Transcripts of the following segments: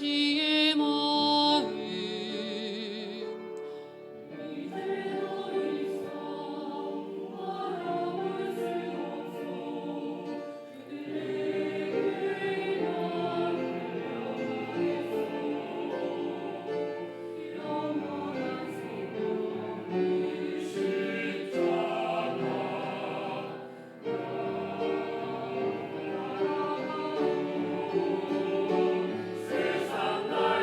우리의 마음 세상 날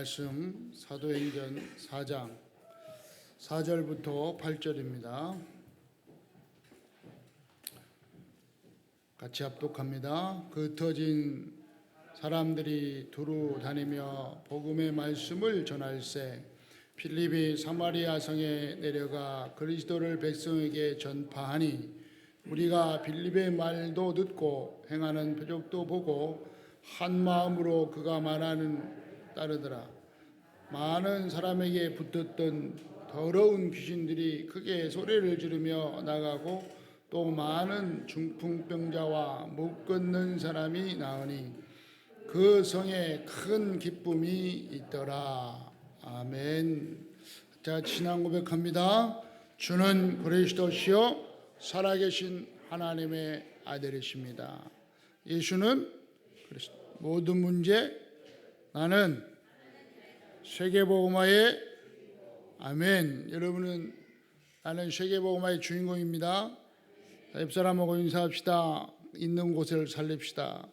말씀 사도행전 4장 4절부터 8절입니다. 같이 합독합니다. 그 흩어진 사람들이 두루 다니며 복음의 말씀을 전할세 필립이 사마리아 성에 내려가 그리스도를 백성에게 전파하니 우리가 필립의 말도 듣고 행하는 표적도 보고 한 마음으로 그가 말하는 따르더라. 많은 사람에게 붙었던 더러운 귀신들이 크게 소리를 지르며 나가고 또 많은 중풍병자와 못 걷는 사람이 나으니 그 성에 큰 기쁨이 있더라. 아멘. 자, 신앙 고백합니다. 주는 그리스도시요 살아계신 하나님의 아들이십니다. 예수는 그리스도. 모든 문제 나는 세계복음화의 아멘. 여러분은 나는 세계복음화의 주인공입니다. 옆사람하고 인사합시다. 있는 곳을 살립시다.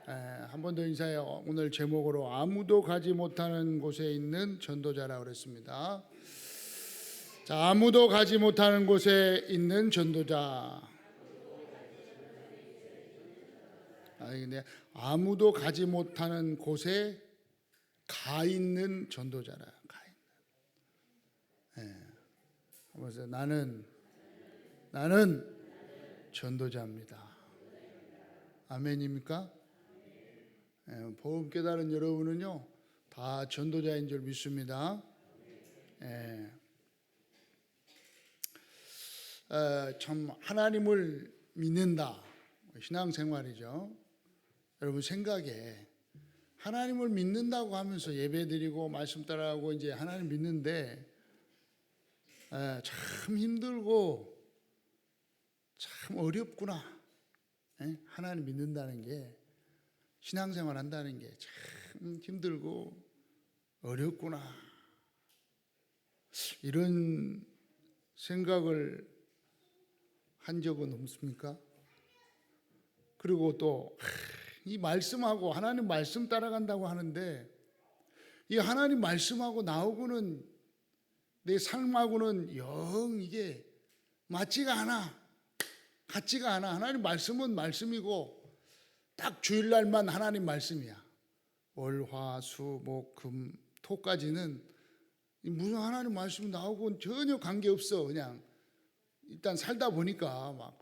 한 번 더 인사해요. 오늘 제목으로 아무도 가지 못하는 곳에 있는 전도자라고 그랬습니다. 자, 아무도 가지 못하는 곳에 있는 전도자. 근데 아무도 가지 못하는 곳에 가 있는 전도자라. 가 있는. 그래서 나는 전도자입니다. 아멘입니까? 복음 깨달은 여러분은요 다 전도자인 줄 믿습니다. 참 하나님을 믿는다. 신앙생활이죠. 여러분 생각에 하나님을 믿는다고 하면서 예배드리고 말씀 따라하고 이제 하나님 믿는데 참 힘들고 참 어렵구나. 하나님 믿는다는 게 신앙생활 한다는 게 참 힘들고 어렵구나. 이런 생각을 한 적은 없습니까? 그리고 또 이 말씀하고 하나님 말씀 따라간다고 하는데 이 하나님 말씀하고 나오고는 내 삶하고는 영 이게 맞지가 않아. 같지가 않아. 하나님 말씀은 말씀이고 딱 주일날만 하나님 말씀이야. 월, 화, 수, 목, 금, 토까지는 무슨 하나님 말씀 나오고 전혀 관계없어. 그냥 일단 살다 보니까 막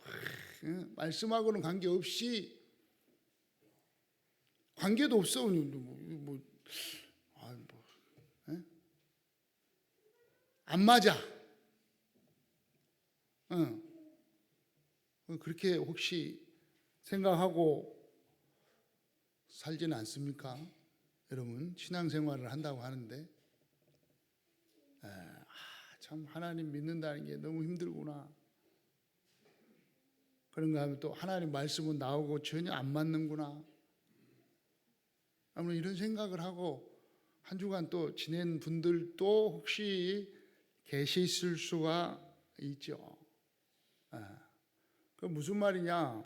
말씀하고는 관계없이 관계도 없어. 안 맞아. 그렇게 혹시 생각하고 살지는 않습니까? 여러분 신앙생활을 한다고 하는데 참 하나님 믿는다는 게 너무 힘들구나. 그런가 하면 또 하나님 말씀은 나오고 전혀 안 맞는구나. 아무튼 이런 생각을 하고 한 주간 또 지낸 분들도 혹시 계실 수가 있죠. 그 무슨 말이냐?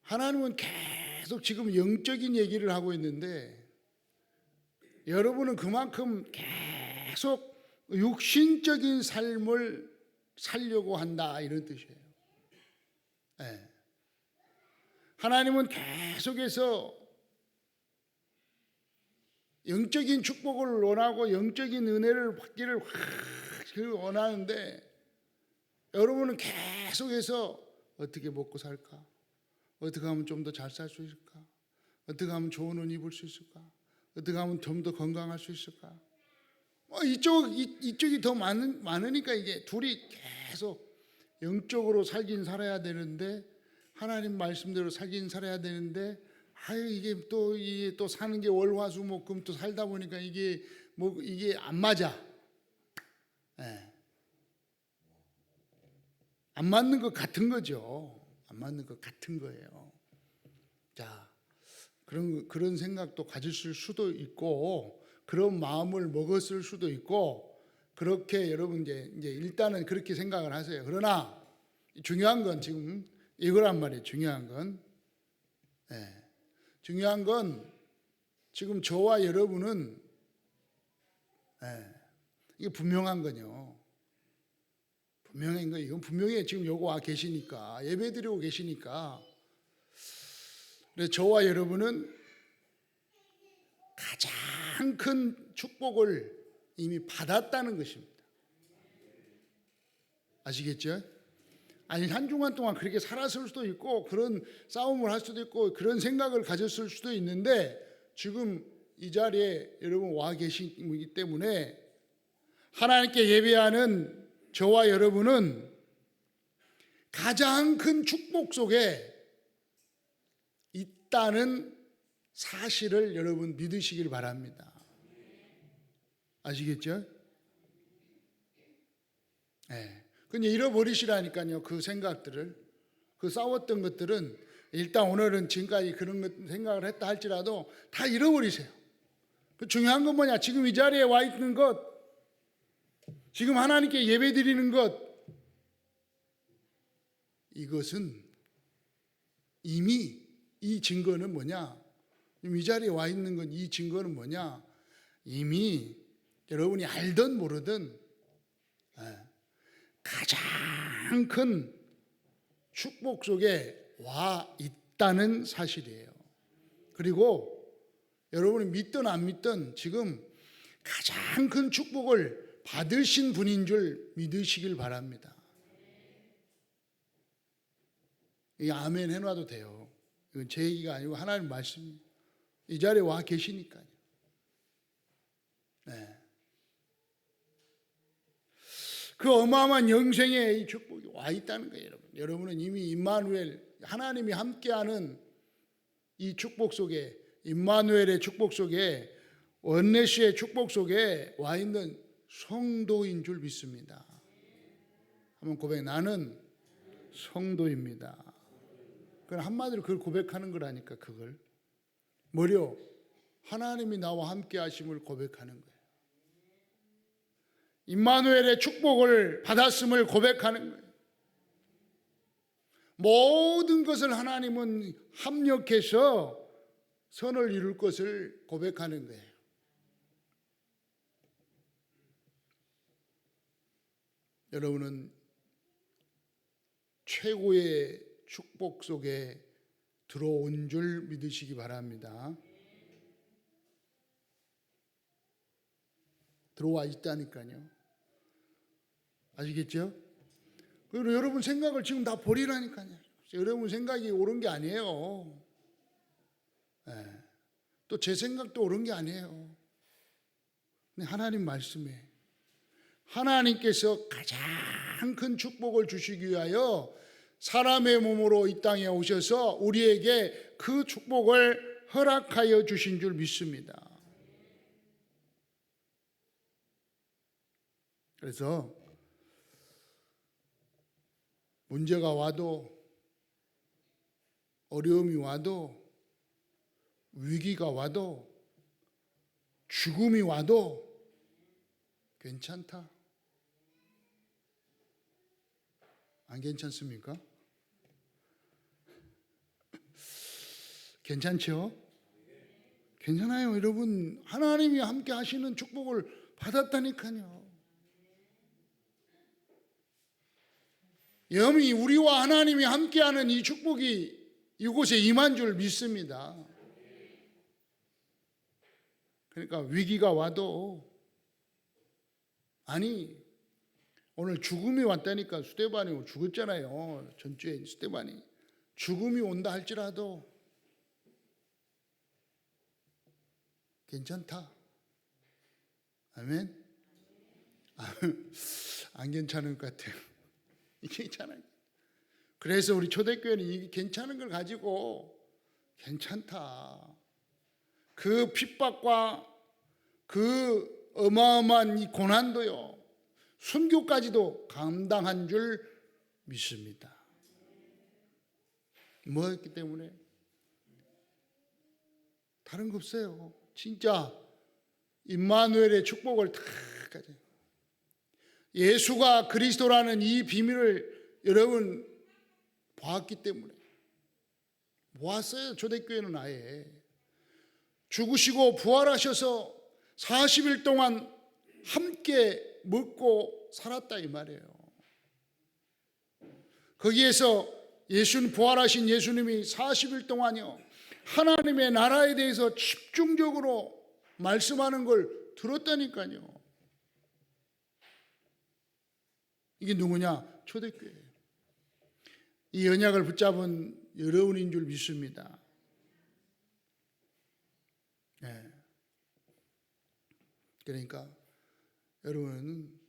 하나님은 계속 지금 영적인 얘기를 하고 있는데 여러분은 그만큼 계속 육신적인 삶을 살려고 한다 이런 뜻이에요. 하나님은 계속해서 영적인 축복을 원하고 영적인 은혜를 받기를 원하는데 여러분은 계속해서 어떻게 먹고 살까? 어떻게 하면 좀 더 잘 살 수 있을까? 어떻게 하면 좋은 옷 입을 수 있을까? 어떻게 하면 좀 더 건강할 수 있을까? 이쪽이 더 많으니까 이게 둘이 계속 영적으로 살긴 살아야 되는데 하나님 말씀대로 살긴 살아야 되는데 이게 또 사는 게 월화수목금 또 살다 보니까 이게 안 맞아. 안 맞는 것 같은 거죠. 안 맞는 것 같은 거예요. 자, 그런 생각도 가지실 수도 있고 그런 마음을 먹었을 수도 있고 그렇게 여러분 이제 일단은 그렇게 생각을 하세요. 그러나 중요한 건 지금 이거란 말이에요. 중요한 건 중요한 건 지금 저와 여러분은 이게 분명한 거요. 분명한 거 이건 분명히 지금 여기 와 계시니까 예배드리고 계시니까 그래서 저와 여러분은 가장 큰 축복을 이미 받았다는 것입니다. 아시겠죠? 아니 한 주간 동안 그렇게 살았을 수도 있고 그런 싸움을 할 수도 있고 그런 생각을 가졌을 수도 있는데 지금 이 자리에 여러분 와 계시기 때문에 하나님께 예배하는 저와 여러분은 가장 큰 축복 속에 있다는 사실을 여러분 믿으시길 바랍니다. 아시겠죠? 네. 근데 잃어버리시라니까요. 그 생각들을, 그 싸웠던 것들은 일단 오늘은 지금까지 그런 생각을 했다 할지라도 다 잃어버리세요. 그 중요한 건 뭐냐? 지금 이 자리에 와 있는 것, 지금 하나님께 예배 드리는 것, 이것은 이미 이 증거는 뭐냐? 이 자리에 와 있는 건 이 증거는 뭐냐? 이미 여러분이 알든 모르든 가장 큰 축복 속에 와 있다는 사실이에요. 그리고 여러분이 믿든 안 믿든 지금 가장 큰 축복을 받으신 분인 줄 믿으시길 바랍니다. 이 아멘 해놔도 돼요. 이건 제 얘기가 아니고 하나님 말씀입니다. 이 자리에 와 계시니까요. 네. 그 어마어마한 영생의 이 축복이 와 있다는 거예요, 여러분. 여러분은 이미 임마누엘, 하나님이 함께하는 이 축복 속에, 임마누엘의 축복 속에, 원내시의 축복 속에 와 있는 성도인 줄 믿습니다. 한번 고백, 나는 성도입니다. 그건 한마디로 그걸 고백하는 거라니까, 그걸. 뭐요? 하나님이 나와 함께 하심을 고백하는 거예요. 임마누엘의 축복을 받았음을 고백하는 거예요. 모든 것을 하나님은 합력해서 선을 이룰 것을 고백하는 거예요. 여러분은 최고의 축복 속에 들어온 줄 믿으시기 바랍니다. 들어와 있다니까요. 아시겠죠? 그리고 여러분 생각을 지금 다 버리라니까요. 여러분 생각이 옳은 게 아니에요. 또 제 생각도 옳은 게 아니에요. 근데 하나님 말씀에 하나님께서 가장 큰 축복을 주시기 위하여 사람의 몸으로 이 땅에 오셔서 우리에게 그 축복을 허락하여 주신 줄 믿습니다. 그래서 문제가 와도, 어려움이 와도, 위기가 와도, 죽음이 와도 괜찮다. 안 괜찮습니까? 괜찮죠? 괜찮아요. 여러분, 하나님이 함께 하시는 축복을 받았다니까요. 영이 우리와 하나님이 함께하는 이 축복이 이곳에 임한 줄 믿습니다. 그러니까 위기가 와도, 아니 오늘 죽음이 왔다니까. 스데반이 죽었잖아요. 전주에 스데반이. 죽음이 온다 할지라도 괜찮다. 아멘. 안 괜찮은 것 같아요. 이게 괜찮아요. 그래서 우리 초대교회는 이게 괜찮은 걸 가지고 괜찮다. 그 핍박과 그 어마어마한 이 고난도요, 순교까지도 감당한 줄 믿습니다. 뭐였기 때문에? 다른 거 없어요. 진짜 임마누엘의 축복을 다 가져요. 예수가 그리스도라는 이 비밀을 여러분 보았기 때문에 모았어요. 초대교회는 아예 죽으시고 부활하셔서 40일 동안 함께 먹고 살았다 이 말이에요. 거기에서 부활하신 예수님이 40일 동안요 하나님의 나라에 대해서 집중적으로 말씀하는 걸 들었다니까요. 이게 누구냐? 초대교회예요. 이 언약을 붙잡은 여러분인 줄 믿습니다. 네. 그러니까 여러분은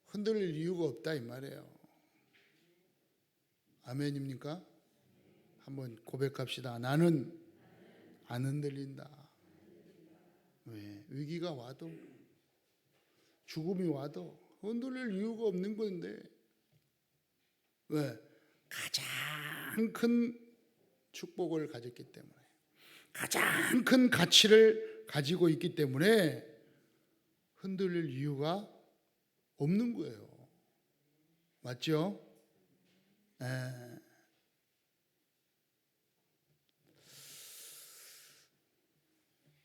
흔들릴 이유가 없다 이 말이에요. 아멘입니까? 한번 고백합시다. 나는 안 흔들린다. 왜? 위기가 와도 죽음이 와도 흔들릴 이유가 없는 건데 왜? 가장 큰 축복을 가졌기 때문에 가장 큰 가치를 가지고 있기 때문에 흔들릴 이유가 없는 거예요. 맞죠?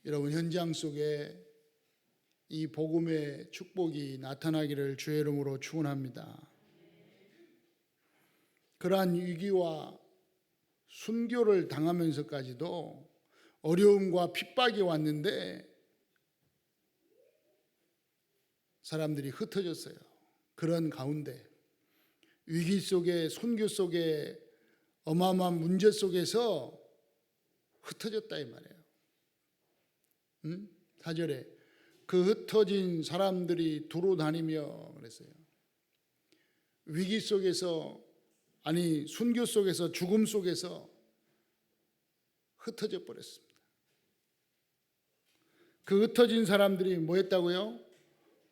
여러분 현장 속에 이 복음의 축복이 나타나기를 주의 이름으로 축원합니다. 그러한 위기와 순교를 당하면서까지도 어려움과 핍박이 왔는데 사람들이 흩어졌어요. 그런 가운데 위기 속에 순교 속에 어마어마한 문제 속에서 흩어졌다 이 말이에요. 4절에 그 흩어진 사람들이 두루 다니며 그랬어요. 위기 속에서 순교 속에서 죽음 속에서 흩어져 버렸습니다. 그 흩어진 사람들이 뭐 했다고요?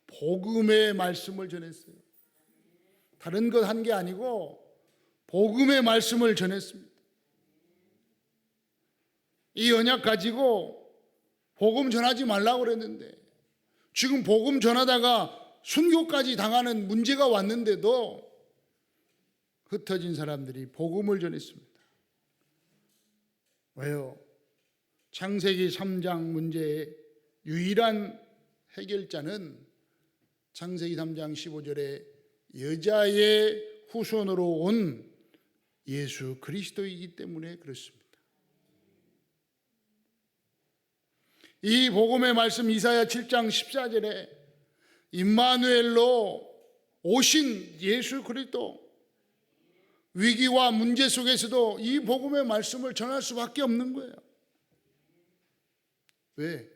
복음의 말씀을 전했어요. 다른 것 한 게 아니고 복음의 말씀을 전했습니다. 이 언약 가지고 복음 전하지 말라고 그랬는데 지금 복음 전하다가 순교까지 당하는 문제가 왔는데도 흩어진 사람들이 복음을 전했습니다. 왜요? 창세기 3장 문제의 유일한 해결자는 창세기 3장 15절에 여자의 후손으로 온 예수 그리스도이기 때문에 그렇습니다. 이 복음의 말씀 이사야 7장 14절에 임마누엘로 오신 예수 그리스도, 위기와 문제 속에서도 이 복음의 말씀을 전할 수밖에 없는 거예요. 왜?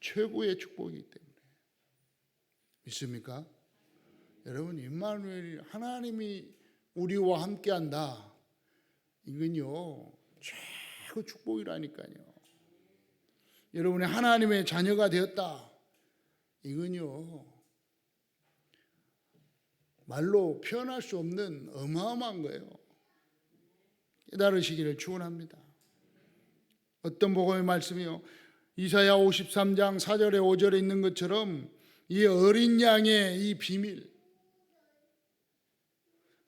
최고의 축복이기 때문에. 믿습니까? 여러분, 임마누엘이 하나님이 우리와 함께한다. 이건요 최고 축복이라니까요. 여러분의 하나님의 자녀가 되었다. 이건요 말로 표현할 수 없는 어마어마한 거예요. 깨달으시기를 축원합니다. 어떤 복음의 말씀이요? 이사야 53장 4절에 5절에 있는 것처럼 이 어린 양의 이 비밀,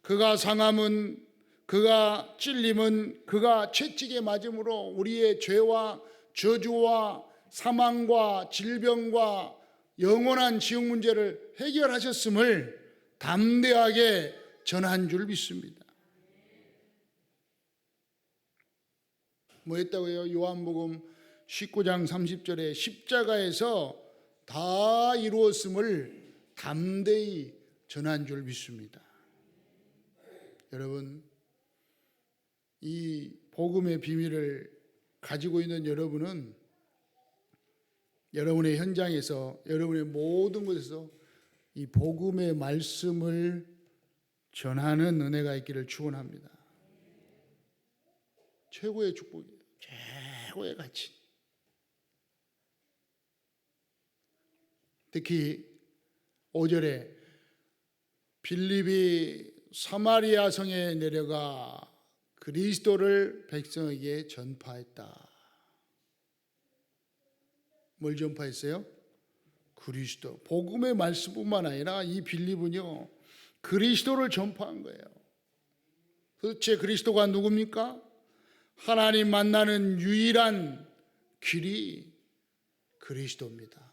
그가 상함은, 그가 찔림은, 그가 채찍에 맞음으로 우리의 죄와 저주와 사망과 질병과 영원한 지옥 문제를 해결하셨음을 담대하게 전한 줄 믿습니다. 뭐 했다고요? 요한복음 19장 30절에 십자가에서 다 이루었음을 담대히 전한 줄 믿습니다. 여러분, 이 복음의 비밀을 가지고 있는 여러분은 여러분의 현장에서, 여러분의 모든 곳에서 이 복음의 말씀을 전하는 은혜가 있기를 축원합니다. 최고의 축복이에요. 최고의 가치. 특히 5절에 빌립이 사마리아 성에 내려가 그리스도를 백성에게 전파했다. 뭘 전파했어요? 그리스도. 복음의 말씀뿐만 아니라 이 빌립은요 그리스도를 전파한 거예요. 도대체 그리스도가 누굽니까? 하나님 만나는 유일한 길이 그리스도입니다.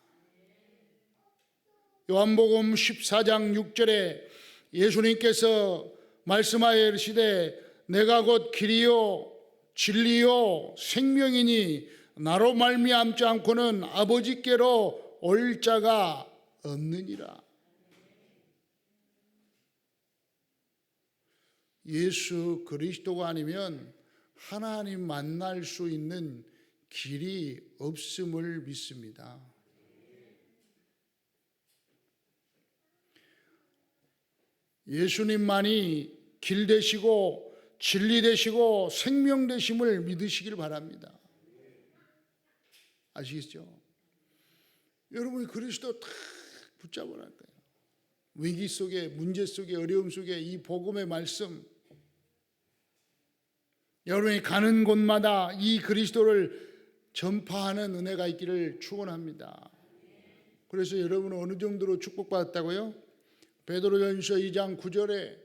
요한복음 14장 6절에 예수님께서 말씀하여 이르시되 내가 곧 길이요 진리요 생명이니 나로 말미암지 않고는 아버지께로 올 자가 없느니라. 예수 그리스도가 아니면 하나님 만날 수 있는 길이 없음을 믿습니다. 예수님만이 길 되시고 진리 되시고 생명 되심을 믿으시길 바랍니다. 아시겠죠? 여러분이 그리스도 딱 붙잡으라 거예요. 위기 속에, 문제 속에, 어려움 속에 이 복음의 말씀, 여러분이 가는 곳마다 이 그리스도를 전파하는 은혜가 있기를 축원합니다. 그래서 여러분은 어느 정도로 축복받았다고요? 베드로전서 2장 9절에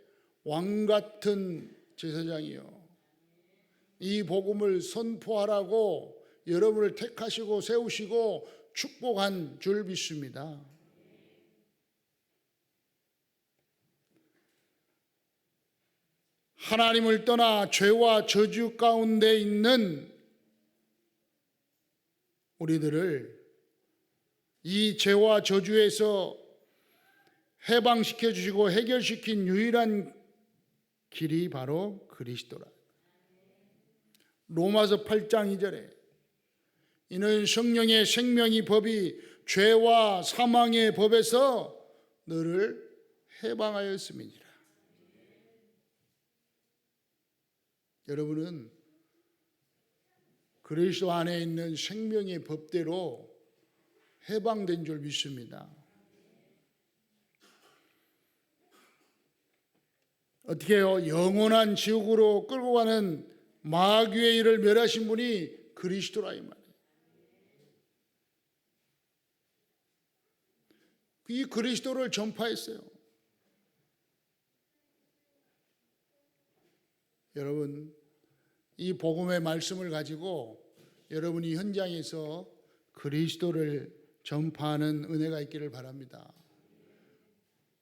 왕 같은 제사장이요, 이 복음을 선포하라고 여러분을 택하시고 세우시고 축복한 줄 믿습니다. 하나님을 떠나 죄와 저주 가운데 있는 우리들을 이 죄와 저주에서 해방시켜 주시고 해결시킨 유일한 길이 바로 그리스도라. 로마서 8장 2절에 이는 성령의 생명이 법이 죄와 사망의 법에서 너를 해방하였음이니라. 여러분은 그리스도 안에 있는 생명의 법대로 해방된 줄 믿습니다. 어떻게 해요? 영원한 지옥으로 끌고 가는 마귀의 일을 멸하신 분이 그리스도라 이 말이에요. 이 그리스도를 전파했어요. 여러분, 이 복음의 말씀을 가지고 여러분이 현장에서 그리스도를 전파하는 은혜가 있기를 바랍니다.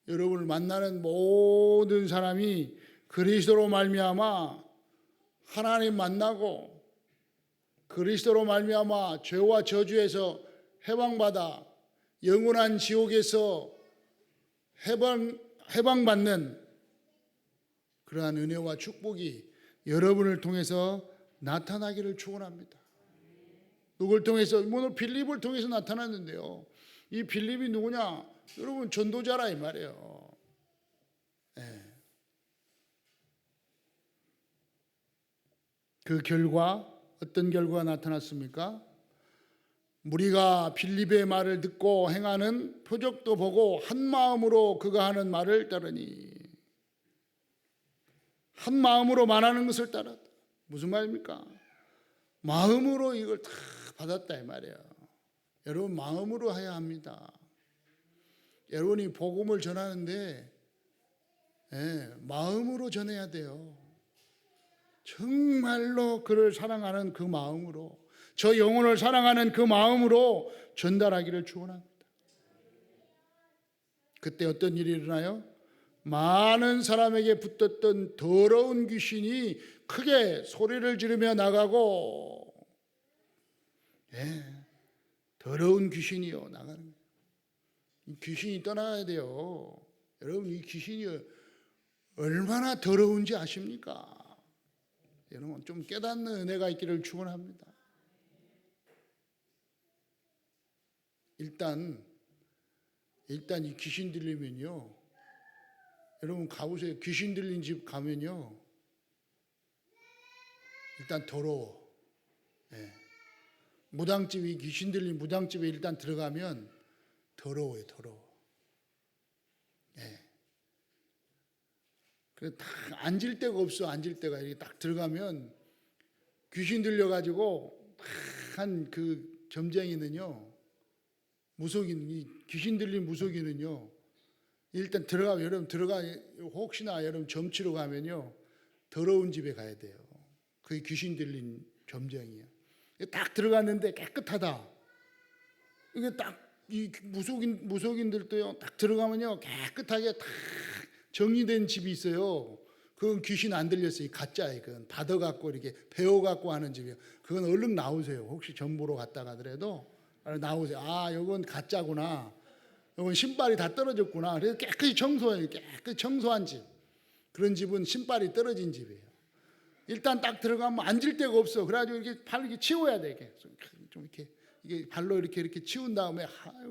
여러분을 만나는 모든 사람이 그리스도로 말미암아 하나님 만나고 그리스도로 말미암아 죄와 저주에서 해방받아 영원한 지옥에서 해방받는 그러한 은혜와 축복이 여러분을 통해서 나타나기를 축원합니다. 누굴 통해서? 오늘 빌립을 통해서 나타났는데요. 이 빌립이 누구냐? 여러분 전도자라 이 말이에요. 네. 그 결과 어떤 결과가 나타났습니까? 무리가 빌립의 말을 듣고 행하는 표적도 보고 한 마음으로 그가 하는 말을 따르니, 한 마음으로 말하는 것을 따랐다. 무슨 말입니까? 마음으로 이걸 다 받았다 이 말이에요. 여러분 마음으로 해야 합니다. 여러분이 복음을 전하는데 마음으로 전해야 돼요. 정말로 그를 사랑하는 그 마음으로, 저 영혼을 사랑하는 그 마음으로 전달하기를 축원합니다. 그때 어떤 일이 일어나요? 많은 사람에게 붙었던 더러운 귀신이 크게 소리를 지르며 나가고, 더러운 귀신이요 나가는 거예요. 이 귀신이 떠나야 돼요. 여러분 이 귀신이 얼마나 더러운지 아십니까? 여러분 좀 깨닫는 은혜가 있기를 축원합니다. 일단 이 귀신 들리면요, 여러분 가보세요. 귀신 들린 집 가면요, 일단 더러워. 무당집이 귀신 들린 무당집에 일단 들어가면 더러워요, 더러워. 그래 딱 앉을 데가 없어, 앉을 데가. 이렇게 딱 들어가면 귀신 들려가지고 한 그 점쟁이는요, 무속인, 이 귀신 들린 무속인은요, 일단 들어가면, 여러분 혹시나 여러분 점치러 가면요 더러운 집에 가야 돼요. 그게 귀신 들린 점쟁이에요. 딱 들어갔는데 깨끗하다. 이게 딱 이 무속인들도요, 딱 들어가면요 깨끗하게 딱 정리된 집이 있어요. 그건 귀신 안 들렸어요. 가짜예요. 그건 받아갖고 이렇게 배워갖고 하는 집이에요. 그건 얼른 나오세요. 혹시 전 보러 갔다 가더라도 나오세요. 아, 이건 가짜구나. 이건 신발이 다 떨어졌구나. 그래서 깨끗이 청소해요. 깨끗이 청소한 집. 그런 집은 신발이 떨어진 집이에요. 일단 딱 들어가면 앉을 데가 없어. 그래가지고 이렇게 발을 이렇게 치워야 돼. 이렇게 좀 이렇게 이게 발로 이렇게 치운 다음에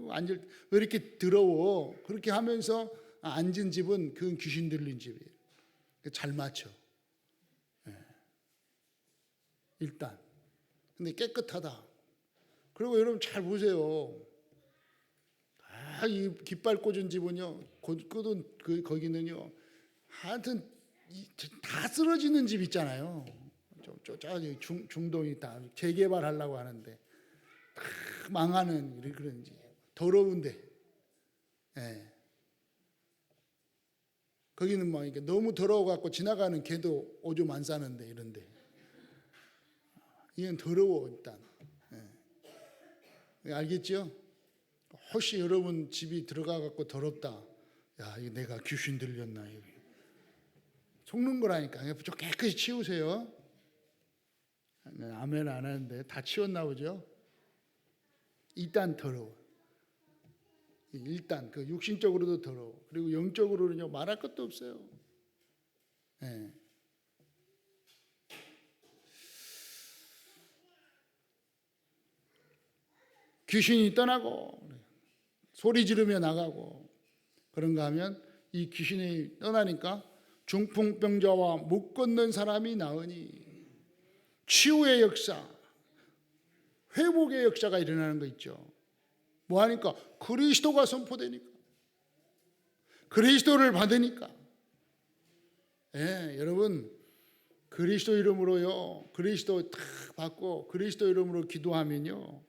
앉을 왜 이렇게 더러워? 그렇게 하면서 앉은 집은 그건 귀신 들린 집이에요. 잘 맞춰. 일단. 근데 깨끗하다. 그리고 여러분 잘 보세요. 이 깃발 꽂은 집은요, 꽂은 거기는요, 하여튼 다 쓰러지는 집 있잖아요. 저 중동이 다 재개발하려고 하는데 다 망하는 그런 집, 더러운데, 거기는 막 이렇게 너무 더러워갖고 지나가는 개도 오줌 안 싸는데 이런데, 이건 더러워 일단. 알겠죠? 혹시 여러분 집이 들어가갖고 더럽다. 야, 이거 내가 귀신 들렸나? 속는 거라니까. 좀 깨끗이 치우세요. 아멘 안 하는데 다 치웠나 보죠? 일단 더러워. 일단 그 육신적으로도 더러워. 그리고 영적으로는요 말할 것도 없어요. 귀신이 떠나고 소리 지르며 나가고 그런가 하면 이 귀신이 떠나니까 중풍병자와 못 걷는 사람이 나으니 치유의 역사, 회복의 역사가 일어나는 거 있죠. 뭐 하니까? 그리스도가 선포되니까, 그리스도를 받으니까. 여러분 그리스도 이름으로요, 그리스도 탁 받고 그리스도 이름으로 기도하면요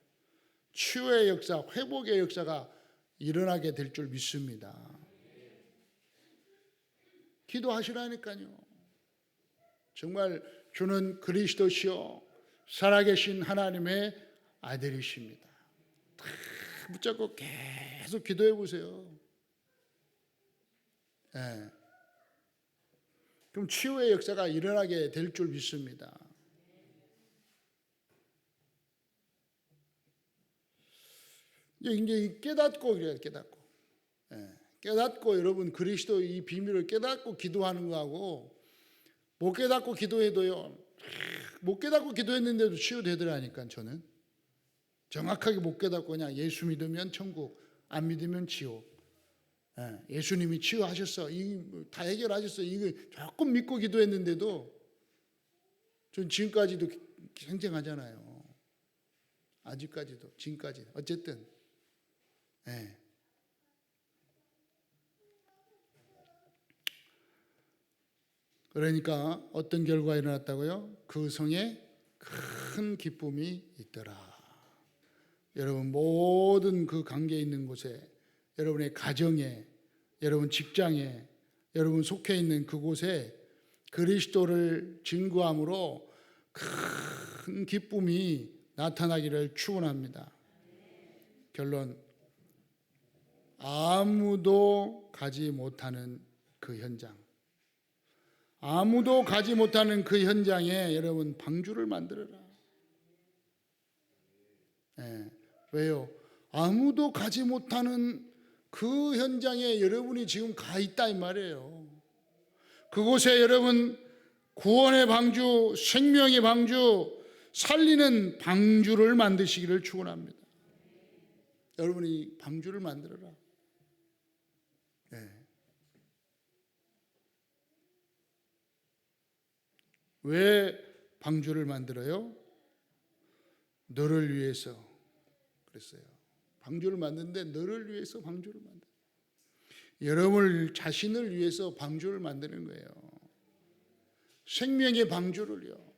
치유의 역사, 회복의 역사가 일어나게 될 줄 믿습니다. 기도하시라니까요. 정말 주는 그리스도시요 살아계신 하나님의 아들이십니다. 다 붙잡고 계속 기도해 보세요. 그럼 치유의 역사가 일어나게 될 줄 믿습니다. 이제 깨닫고 그래요. 깨닫고 여러분 그리스도 이 비밀을 깨닫고 기도하는 거하고 못 깨닫고 기도해도요, 못 깨닫고 기도했는데도 치유되더라니까. 저는 정확하게 못 깨닫고 그냥 예수 믿으면 천국, 안 믿으면 지옥. 예수님이 치유하셨어, 다 해결하셨어, 이거 조금 믿고 기도했는데도 전 지금까지도 생생하잖아요. 아직까지도, 지금까지 어쨌든. 그러니까 어떤 결과가 일어났다고요? 그 성에 큰 기쁨이 있더라. 여러분 모든 그 관계 있는 곳에, 여러분의 가정에, 여러분 직장에, 여러분 속해 있는 그곳에 그리스도를 증거함으로 큰 기쁨이 나타나기를 축원합니다. 결론, 아무도 가지 못하는 그 현장, 아무도 가지 못하는 그 현장에 여러분 방주를 만들어라. 왜요? 아무도 가지 못하는 그 현장에 여러분이 지금 가 있다 이 말이에요. 그곳에 여러분 구원의 방주, 생명의 방주, 살리는 방주를 만드시기를 축원합니다. 여러분이 방주를 만들어라. 왜 방주를 만들어요? 너를 위해서 그랬어요. 방주를 만드는데 너를 위해서 방주를 만들어요. 여러분 자신을 위해서 방주를 만드는 거예요. 생명의 방주를요,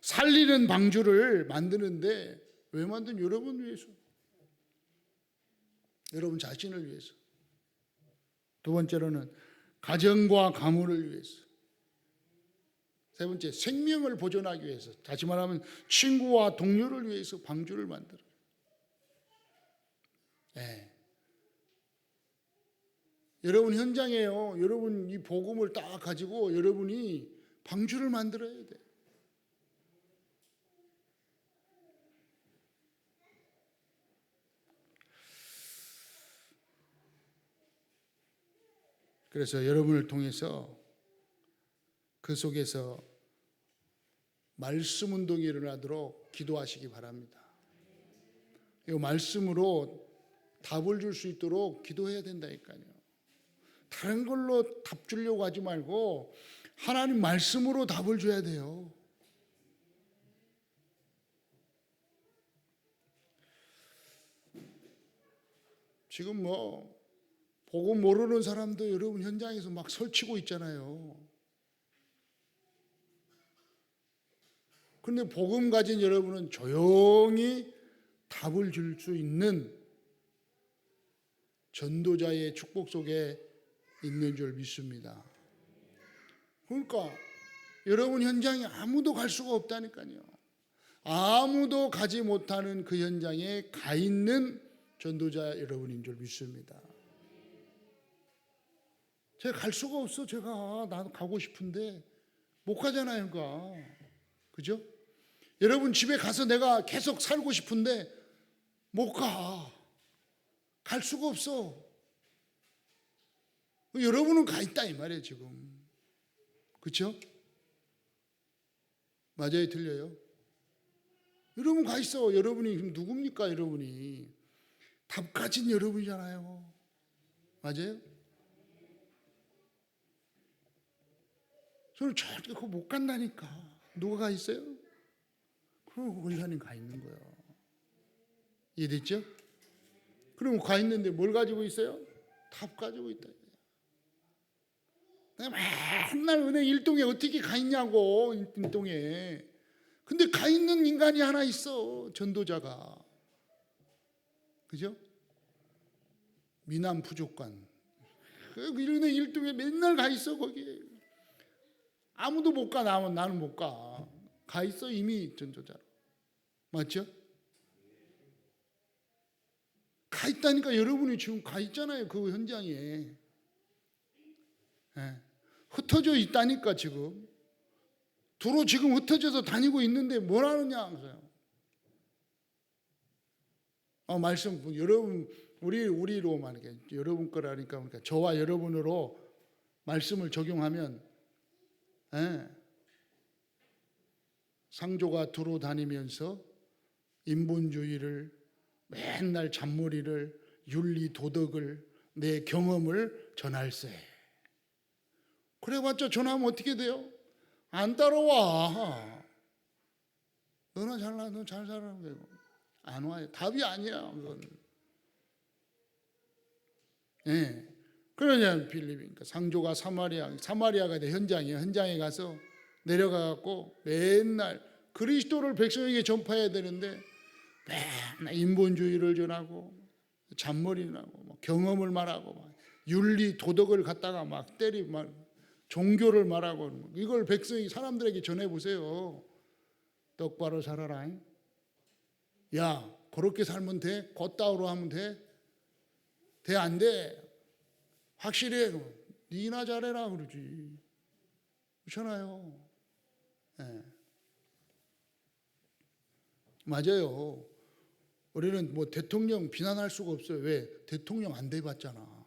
살리는 방주를 만드는데 왜 만든? 여러분 위해서, 여러분 자신을 위해서. 두 번째로는 가정과 가문을 위해서. 세 번째, 생명을 보존하기 위해서. 다시 말하면 친구와 동료를 위해서 방주를 만들어요. 네. 여러분 현장에요. 여러분 이 복음을 딱 가지고 여러분이 방주를 만들어야 돼요. 그래서 여러분을 통해서 그 속에서 말씀 운동이 일어나도록 기도하시기 바랍니다. 이 말씀으로 답을 줄 수 있도록 기도해야 된다니까요. 다른 걸로 답 주려고 하지 말고 하나님 말씀으로 답을 줘야 돼요. 지금 뭐 복음 모르는 사람도 여러분 현장에서 막 설치고 있잖아요. 그런데 복음 가진 여러분은 조용히 답을 줄 수 있는 전도자의 축복 속에 있는 줄 믿습니다. 그러니까 여러분 현장에 아무도 갈 수가 없다니까요. 아무도 가지 못하는 그 현장에 가 있는 전도자 여러분인 줄 믿습니다. 제가 갈 수가 없어. 제가 나도 가고 싶은데 못 가잖아요. 그죠? 여러분 집에 가서 내가 계속 살고 싶은데 못 가. 갈 수가 없어. 여러분은 가 있다 이 말이에요 지금. 그렇죠? 맞아요 틀려요? 여러분 가 있어. 여러분이 누굽니까? 여러분이 답 가진 여러분이잖아요. 맞아요? 저는 절대 그거 못 간다니까. 누가 가 있어요? 그럼 원사님 가 있는 거예요. 이해됐죠? 그럼 가 있는데 뭘 가지고 있어요? 답 가지고 있다. 내가 맨날 은행 일동에 어떻게 가 있냐고. 일동에. 근데 가 있는 인간이 하나 있어. 전도자가. 그죠? 미남 부족관. 그 은행 일동에 맨날 가 있어 거기에. 아무도 못 가. 나는 못 가. 가 있어 이미 전도자로. 맞죠? 가 있다니까. 여러분이 지금 가 있잖아요. 그 현장에. 네. 흩어져 있다니까 지금. 두루 지금 흩어져서 다니고 있는데 뭘 하느냐. 말씀 여러분 우리로만 이렇게 여러분 거라니까 그러니까 저와 여러분으로 말씀을 적용하면 상조가 두루 다니면서 인본주의를 맨날 잔머리를 윤리 도덕을 내 경험을 전할세. 그래봤자 전하면 어떻게 돼요? 안 따라와. 너나 잘나 너 잘 살아라고 되고 안 와요. 답이 아니야 그건. 예. 그러냐 빌립이니까 상조가 사마리아가 내 현장이에요. 현장에 가서 내려가갖고 맨날 그리스도를 백성에게 전파해야 되는데 맨날 인본주의를 전하고 잔머리를 하고 뭐 경험을 말하고 막 윤리 도덕을 갖다가 막 때리고 막 종교를 말하고 이걸 백성이 사람들에게 전해보세요. 똑바로 살아라. 야 그렇게 살면 돼? 걷다우로 하면 돼? 돼 안 돼? 확실해. 니나 잘해라 그러지. 그렇잖아요. 네. 맞아요. 우리는 뭐 대통령 비난할 수가 없어요. 왜? 대통령 안 돼봤잖아.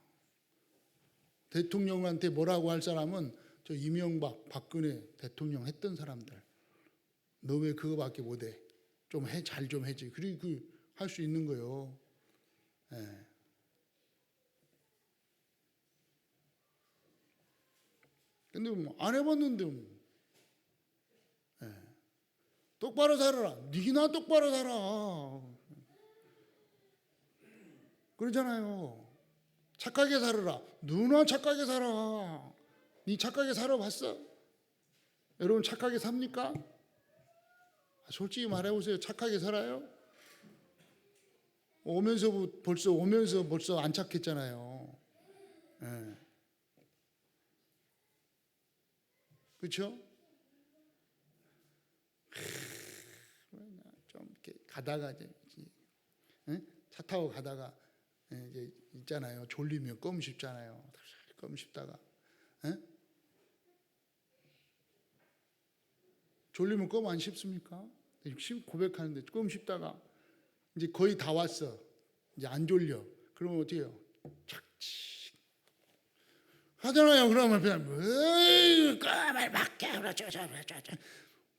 대통령한테 뭐라고 할 사람은 저 이명박, 박근혜 대통령 했던 사람들. 너 왜 그거밖에 못해? 좀 해, 잘 좀 해지. 그리고 할 수 있는 거예요. 네. 근데 뭐 안 해봤는데 뭐. 네. 똑바로 살아라. 니나 똑바로 살아. 그러잖아요. 착하게 살아라. 누나 착하게 살아. 니 착하게 살아봤어? 여러분 착하게 삽니까? 솔직히 말해보세요. 착하게 살아요? 오면서 벌써 안 착했잖아요. 네. 그렇죠? 가다가 이제 차 타고 가다가 이제 있잖아요. 졸리면 껌 씹잖아요. 껌 씹다가 졸리면 껌 안 씹습니까? 고백하는데 껌 씹다가 이제 거의 다 왔어. 이제 안 졸려. 그러면 어떻게 해요? 착지 하잖아요. 그러면 그냥 껌을 받게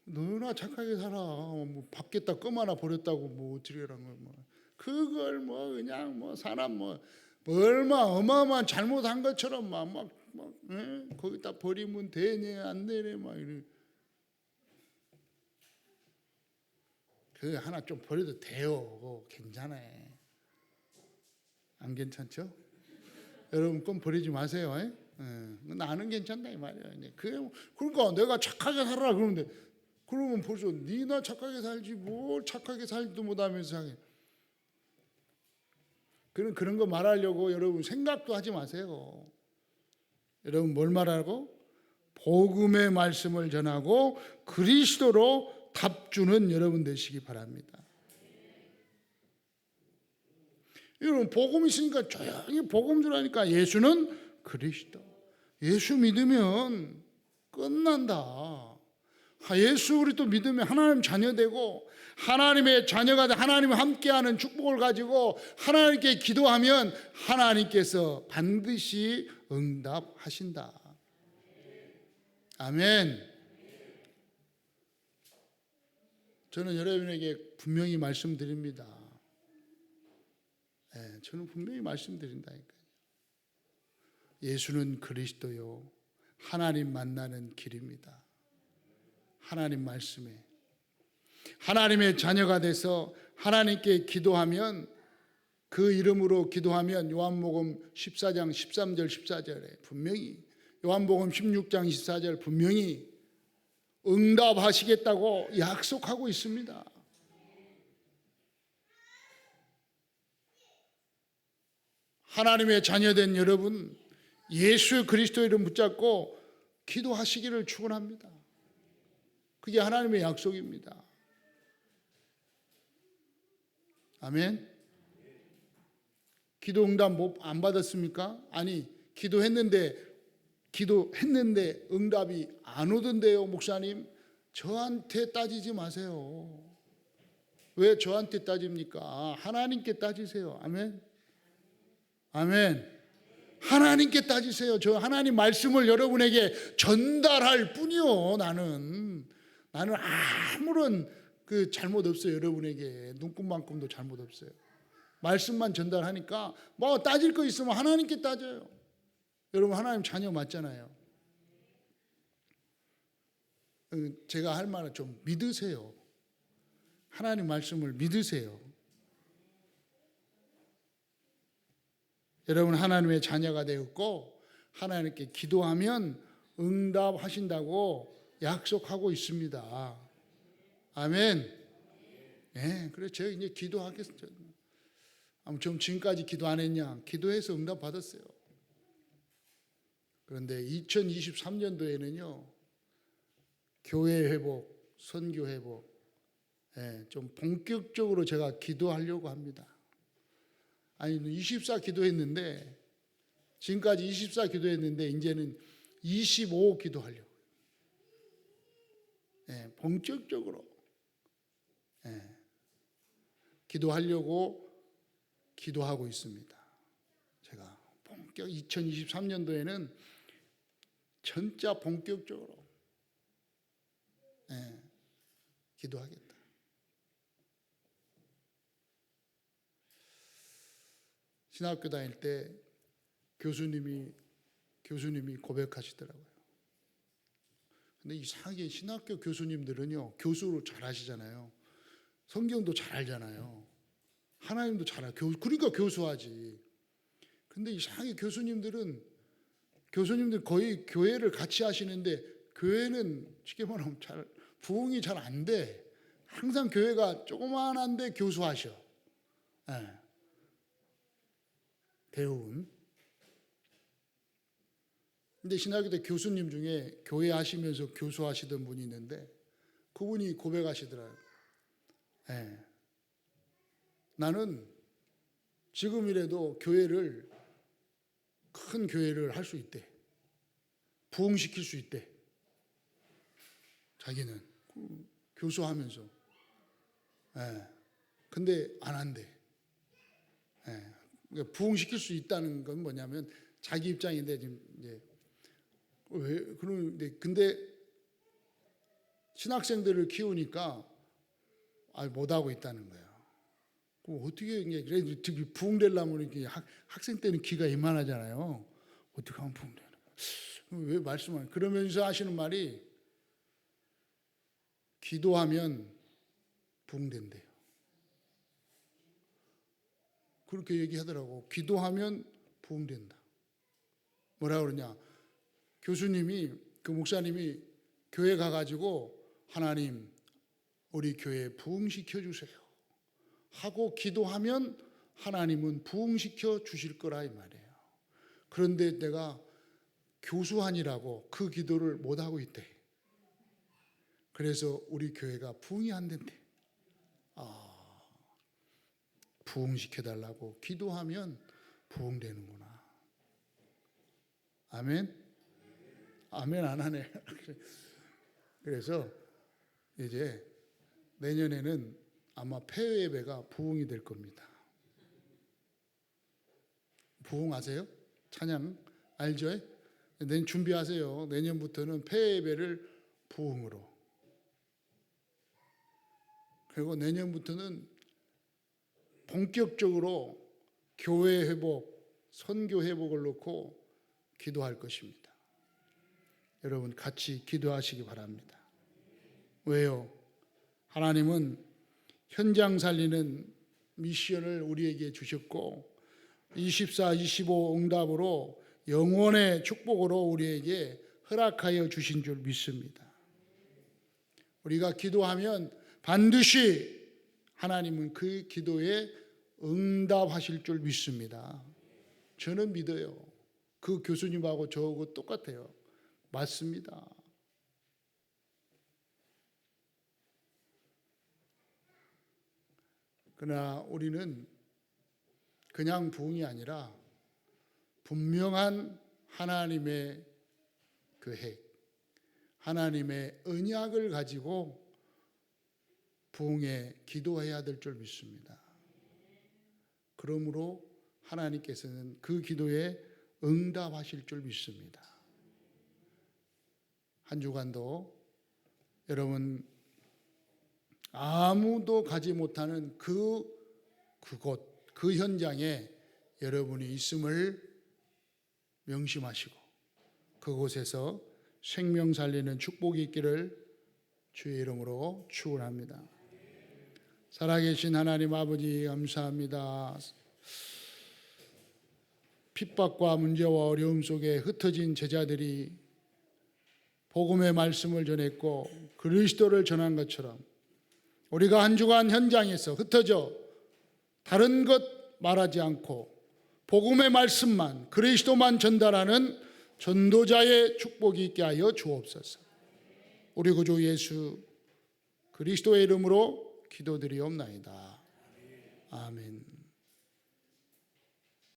너나 착하게 살아. 뭐 받겠다 껌 하나 버렸다고 뭐 어찌래라는 거야. 뭐 그걸 뭐 그냥 뭐 사람 뭐 얼마 어마어마한 잘못한 것처럼 막 거기다 버리면 되네 안 되네 막 이래. 그 하나 좀 버려도 돼요. 그거 괜찮아. 안 괜찮죠? 여러분 껌 버리지 마세요. 나는 괜찮다 이 말이야. 그러니까 내가 착하게 살아라 그러는데 그러면 벌써 니나 착하게 살지 뭘 착하게 살지도 못하면서 그런 거 말하려고 여러분 생각도 하지 마세요. 여러분 뭘 말하고? 복음의 말씀을 전하고 그리스도로 답주는 여러분 되시기 바랍니다. 여러분 복음 있으니까 조용히 복음 들으니까 예수는 그리스도. 예수 믿으면 끝난다. 예수 그리스도 믿으면 하나님 자녀 되고 하나님의 자녀가 돼 하나님과 함께하는 축복을 가지고 하나님께 기도하면 하나님께서 반드시 응답하신다. 아멘. 저는 여러분에게 분명히 말씀드립니다. 저는 분명히 말씀드린다니까요. 예수는 그리스도요. 하나님 만나는 길입니다. 하나님 말씀에 하나님의 자녀가 돼서 하나님께 기도하면 그 이름으로 기도하면 요한복음 14장 13절 14절에 분명히 요한복음 16장 24절 분명히 응답하시겠다고 약속하고 있습니다. 하나님의 자녀된 여러분 예수 그리스도 이름 붙잡고 기도하시기를 축원합니다. 그게 하나님의 약속입니다. 아멘. 기도 응답 안 받았습니까? 아니 기도했는데 응답이 안 오던데요. 목사님 저한테 따지지 마세요. 왜 저한테 따집니까? 하나님께 따지세요. 아멘. 아멘. 하나님께 따지세요. 저 하나님 말씀을 여러분에게 전달할 뿐이요. 나는 아무런 그 잘못 없어요. 여러분에게 눈금만큼도 잘못 없어요. 말씀만 전달하니까 뭐 따질 거 있으면 하나님께 따져요. 여러분 하나님 자녀 맞잖아요. 제가 할 말은 좀 믿으세요. 하나님 말씀을 믿으세요. 여러분 하나님의 자녀가 되었고 하나님께 기도하면 응답하신다고 약속하고 있습니다. 아멘. 네, 그래 제가 이제 기도하겠어요. 좀 지금까지 기도 안 했냐? 기도해서 응답 받았어요. 그런데 2023년도에는요 교회 회복, 선교 회복, 좀 본격적으로 제가 기도하려고 합니다. 아니 24 기도했는데 지금까지 24 기도했는데 이제는 25 기도하려고. 본격적으로 기도하려고 기도하고 있습니다. 제가 본격 2023년도에는 진짜 본격적으로 기도하겠다. 신학교 다닐 때 교수님이 고백하시더라고요. 근데 이상하게 신학교 교수님들은요 교수로 잘하시잖아요. 성경도 잘 알잖아요. 하나님도 잘 알고 그러니까 교수하지. 근데 이상하게 교수님들 거의 교회를 같이 하시는데 교회는 쉽게 말하면 부흥이 잘 안 돼. 항상 교회가 조그만한데 교수하셔. 배운. 근데 신학교 때 교수님 중에 교회 하시면서 교수하시던 분이 있는데 그분이 고백하시더라고요. 나는 지금이라도 교회를, 큰 교회를 할 수 있대. 부흥시킬 수 있대. 자기는 교수하면서. 근데 안 한대. 그러니까 부흥시킬 수 있다는 건 뭐냐면 자기 입장인데 지금 이제 왜 그런데 근데 신학생들을 키우니까 못 하고 있다는 거예요. 그럼 어떻게 이제 부흥되려면 이렇게 학생 때는 기가 이만하잖아요. 어떻게 하면 부흥되나? 왜 말씀을 그러면서 하시는 말이 기도하면 부흥된대요. 그렇게 얘기하더라고. 기도하면 부흥된다. 뭐라 그러냐? 교수님이 그 목사님이 교회 가가지고 하나님 우리 교회 부흥시켜 주세요 하고 기도하면 하나님은 부흥시켜 주실 거라 이 말이에요. 그런데 내가 교수하니라고 그 기도를 못 하고 있대. 그래서 우리 교회가 부흥이 안 된대. 부흥시켜달라고 기도하면 부흥되는구나. 아멘? 아멘 안 하네. 그래서 이제 내년에는 아마 폐회 예배가 부흥이 될 겁니다. 부흥 아세요? 찬양 알죠? 내년 준비하세요. 내년부터는 폐회 예배를 부흥으로. 그리고 내년부터는 본격적으로 교회 회복, 선교 회복을 놓고 기도할 것입니다. 여러분 같이 기도하시기 바랍니다. 왜요? 하나님은 현장 살리는 미션을 우리에게 주셨고 24, 25 응답으로 영원의 축복으로 우리에게 허락하여 주신 줄 믿습니다. 우리가 기도하면 반드시 하나님은 그 기도에 응답하실 줄 믿습니다. 저는 믿어요. 그 교수님하고 저하고 똑같아요. 맞습니다. 그러나 우리는 그냥 부흥이 아니라 분명한 하나님의 계획, 하나님의 언약을 가지고 부흥에 기도해야 될 줄 믿습니다. 그러므로 하나님께서는 그 기도에 응답하실 줄 믿습니다. 한 주간도 여러분 아무도 가지 못하는 그곳, 그 현장에 여러분이 있음을 명심하시고 그곳에서 생명 살리는 축복이 있기를 주의 이름으로 축원합니다. 살아계신 하나님 아버지 감사합니다. 핍박과 문제와 어려움 속에 흩어진 제자들이 복음의 말씀을 전했고 그리스도를 전한 것처럼 우리가 한 주간 현장에서 흩어져 다른 것 말하지 않고 복음의 말씀만 그리스도만 전달하는 전도자의 축복이 있게 하여 주옵소서. 우리 구주 예수 그리스도의 이름으로 기도드리옵나이다. 아멘.